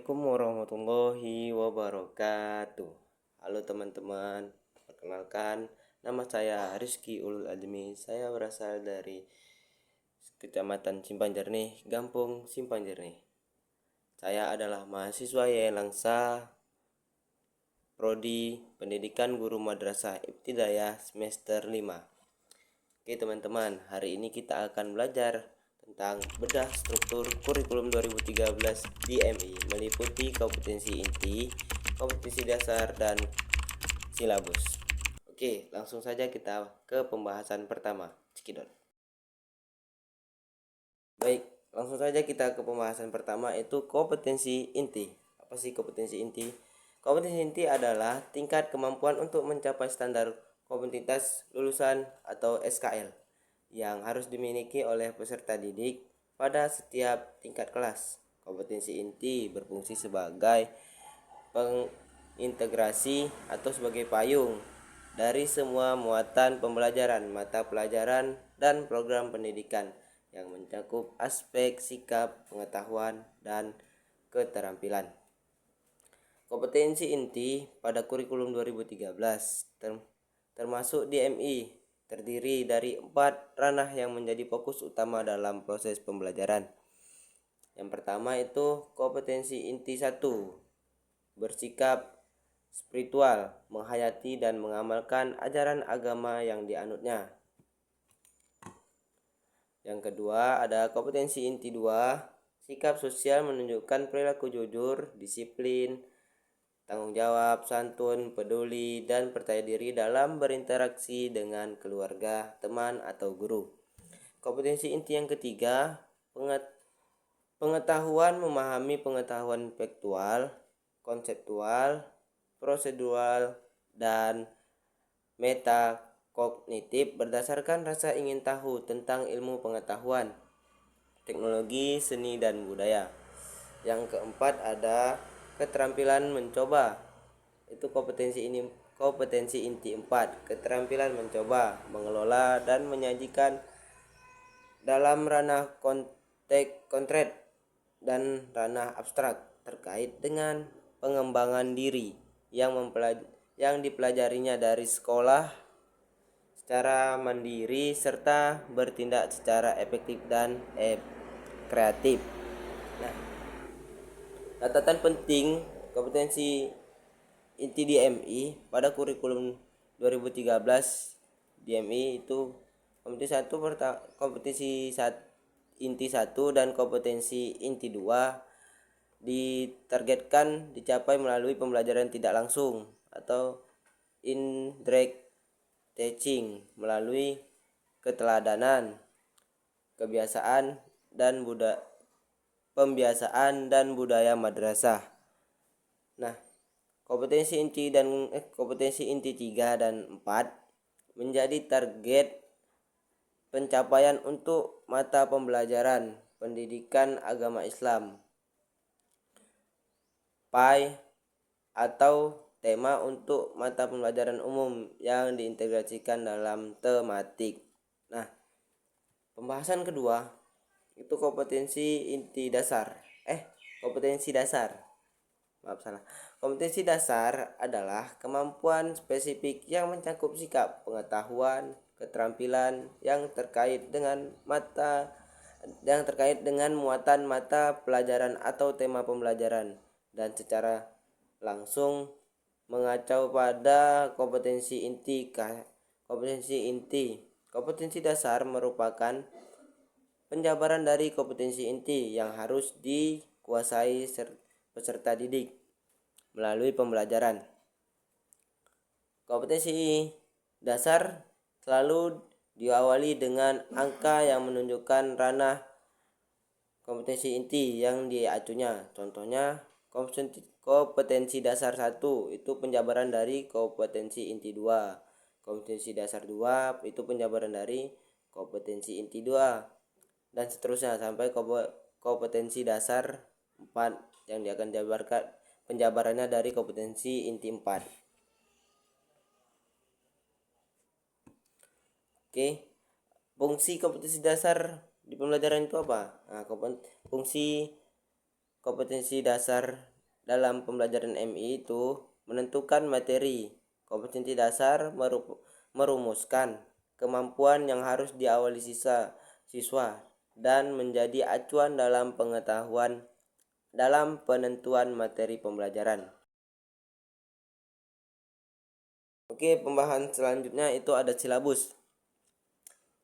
Assalamualaikum warahmatullahi wabarakatuh. Halo teman-teman, perkenalkan nama saya Rizky Ulul Admi. Saya berasal dari Kecamatan Simpang Jernih, Gampung Simpang Jernih. Saya adalah mahasiswa Yayan Langsa, Prodi Pendidikan Guru Madrasah Ibtidaiyah semester 5. Oke teman-teman, hari ini kita akan belajar tentang bedah struktur kurikulum 2013 DMI meliputi kompetensi inti, kompetensi dasar, dan silabus. Oke, langsung saja kita ke pembahasan pertama. Cekidot. Baik, langsung saja kita ke pembahasan pertama, yaitu kompetensi inti. Apa sih kompetensi inti? Kompetensi inti adalah tingkat kemampuan untuk mencapai standar kompetitif lulusan atau SKL yang harus dimiliki oleh peserta didik pada setiap tingkat kelas. Kompetensi inti berfungsi sebagai pengintegrasi atau sebagai payung dari semua muatan pembelajaran, mata pelajaran, dan program pendidikan yang mencakup aspek sikap, pengetahuan, dan keterampilan. Kompetensi inti pada kurikulum 2013 termasuk DMI terdiri dari 4 ranah yang menjadi fokus utama dalam proses pembelajaran. Yang pertama itu kompetensi inti 1, bersikap spiritual, menghayati dan mengamalkan ajaran agama yang dianutnya. Yang kedua ada kompetensi inti 2, sikap sosial, menunjukkan perilaku jujur, disiplin, tanggung jawab, santun, peduli, dan percaya diri dalam berinteraksi dengan keluarga, teman, atau guru. Kompetensi inti yang ketiga, pengetahuan, memahami pengetahuan faktual, konseptual, prosedural, dan metakognitif berdasarkan rasa ingin tahu tentang ilmu pengetahuan, teknologi, seni, dan budaya. Yang keempat ada keterampilan mencoba. Itu kompetensi inti 4, keterampilan mencoba, mengelola, dan menyajikan dalam ranah konteks konkret dan ranah abstrak terkait dengan pengembangan diri yang dipelajarinya dari sekolah secara mandiri serta bertindak secara efektif dan kreatif. Nah, catatan penting kompetensi inti DMI pada kurikulum 2013 DMI itu kompetensi inti 1 dan kompetensi inti 2 ditargetkan dicapai melalui pembelajaran tidak langsung atau indirect teaching melalui keteladanan, kebiasaan dan pembiasaan dan budaya madrasah. Nah, kompetensi inti 3 dan 4 menjadi target pencapaian untuk mata pembelajaran pendidikan agama Islam PAI atau tema untuk mata pembelajaran umum yang diintegrasikan dalam tematik. Nah, pembahasan kedua itu kompetensi inti dasar. Kompetensi dasar. Kompetensi dasar adalah kemampuan spesifik yang mencakup sikap, pengetahuan, keterampilan yang terkait dengan muatan mata pelajaran atau tema pembelajaran dan secara langsung mengacu pada kompetensi inti. Kompetensi dasar merupakan penjabaran dari kompetensi inti yang harus dikuasai peserta didik melalui pembelajaran. Kompetensi dasar selalu diawali dengan angka yang menunjukkan ranah kompetensi inti yang diacunya. Contohnya, kompetensi dasar 1 itu penjabaran dari kompetensi inti 2. Kompetensi dasar 2 itu penjabaran dari kompetensi inti 2 dan seterusnya sampai kompetensi dasar 4 yang akan dijabarkan penjabarannya dari kompetensi inti 4. Oke. Fungsi kompetensi dasar di pembelajaran itu apa? Nah, fungsi kompetensi dasar dalam pembelajaran MI itu menentukan materi, kompetensi dasar, merumuskan kemampuan yang harus diawali siswa dan menjadi acuan dalam pengetahuan dalam penentuan materi pembelajaran. Oke, pembahasan selanjutnya itu ada silabus.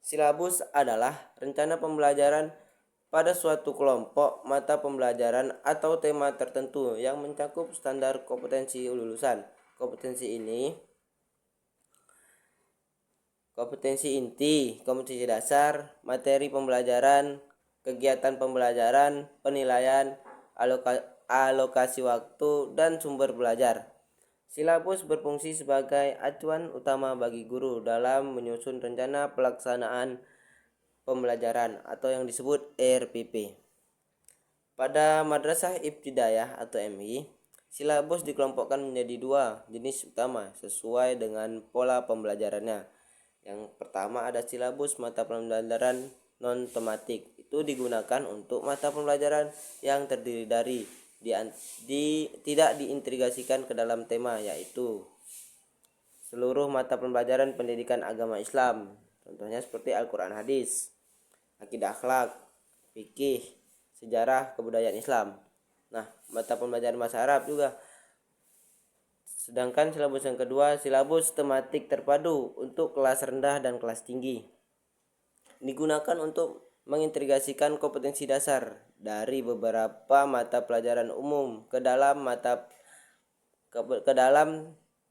Silabus adalah rencana pembelajaran pada suatu kelompok mata pembelajaran atau tema tertentu yang mencakup standar kompetensi lulusan. Kompetensi inti, kompetensi dasar, materi pembelajaran, kegiatan pembelajaran, penilaian, alokasi waktu, dan sumber belajar. Silabus berfungsi sebagai acuan utama bagi guru dalam menyusun rencana pelaksanaan pembelajaran atau yang disebut RPP. Pada Madrasah Ibtidaiyah atau MI, silabus dikelompokkan menjadi dua jenis utama sesuai dengan pola pembelajarannya. Yang pertama ada silabus mata pembelajaran non-tematik. Itu digunakan untuk mata pembelajaran yang terdiri dari tidak diintegrasikan ke dalam tema, yaitu seluruh mata pembelajaran pendidikan agama Islam. Contohnya seperti Al-Quran, hadis, akidah akhlak, fikih, sejarah, kebudayaan Islam. Nah, mata pembelajaran bahasa Arab juga. Sedangkan silabus yang kedua, silabus tematik terpadu untuk kelas rendah dan kelas tinggi. Digunakan untuk mengintegrasikan kompetensi dasar dari beberapa mata pelajaran umum ke dalam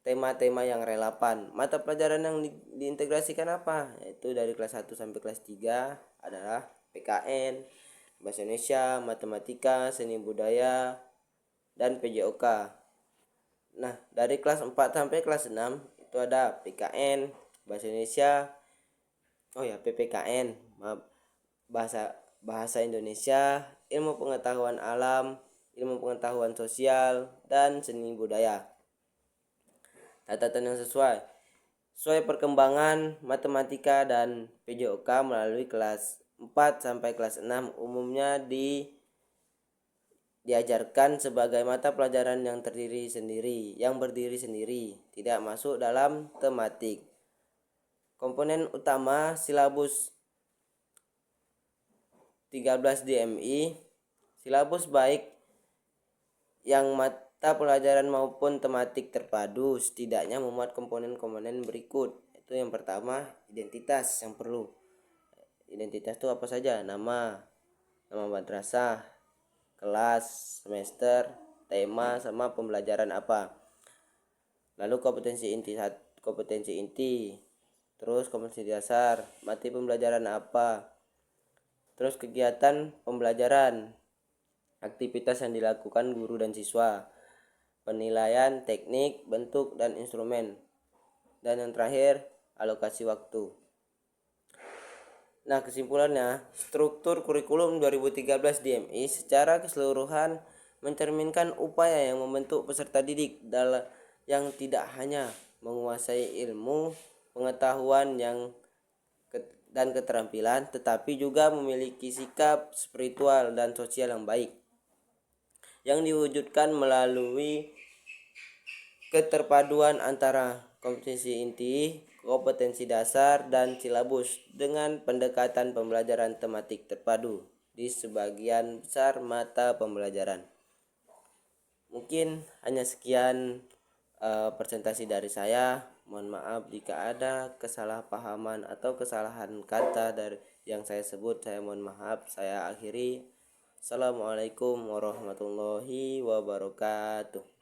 tema-tema yang relevan. Mata pelajaran yang diintegrasikan apa? Yaitu dari kelas 1 sampai kelas 3 adalah PKN, Bahasa Indonesia, Matematika, Seni Budaya, dan PJOK. Nah, dari kelas 4 sampai kelas 6 itu ada PKN, Bahasa Indonesia, PPKN, bahasa Indonesia, ilmu pengetahuan alam, ilmu pengetahuan sosial, dan seni budaya. Catatan yang sesuai perkembangan matematika dan PJOK melalui kelas 4 sampai kelas 6 umumnya diajarkan sebagai mata pelajaran yang berdiri sendiri, tidak masuk dalam tematik. Komponen utama silabus 13 DMI, silabus baik yang mata pelajaran maupun tematik terpadu setidaknya memuat komponen-komponen berikut. Itu yang pertama, identitas yang perlu. Identitas itu apa saja? Nama madrasah, kelas, semester, tema, sama pembelajaran apa. Lalu kompetensi inti, terus kompetensi dasar, materi pembelajaran apa, terus kegiatan pembelajaran, aktivitas yang dilakukan guru dan siswa, penilaian, teknik, bentuk, dan instrumen, dan yang terakhir alokasi waktu. Nah, kesimpulannya, struktur kurikulum 2013 DMI secara keseluruhan mencerminkan upaya yang membentuk peserta didik yang tidak hanya menguasai ilmu, pengetahuan dan keterampilan, tetapi juga memiliki sikap spiritual dan sosial yang baik, yang diwujudkan melalui keterpaduan antara kompetensi inti, kompetensi dasar, dan silabus dengan pendekatan pembelajaran tematik terpadu di sebagian besar mata pembelajaran. Mungkin hanya sekian presentasi dari saya. Mohon maaf jika ada kesalahpahaman atau kesalahan kata dari yang saya sebut. Saya mohon maaf. Saya akhiri. Assalamualaikum warahmatullahi wabarakatuh.